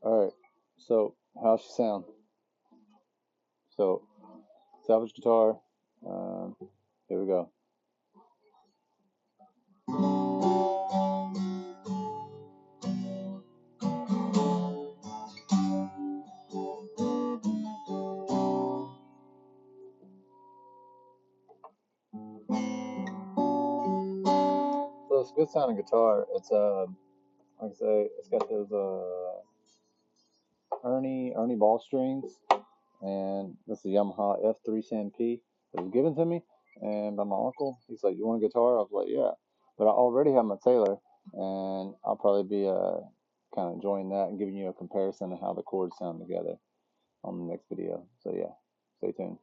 Alright, so how's she sound? So, salvage guitar, um, here we go. So it's a good sounding guitar. It's like I say, it's got those Ernie ball strings, and this is a Yamaha F-310P. It was given to me, and by my uncle. He's like, "You want a guitar?" I was like, "Yeah," but I already have my Taylor, and I'll probably be kind of enjoying that and giving you a comparison of how the chords sound together on the next video. So yeah, stay tuned.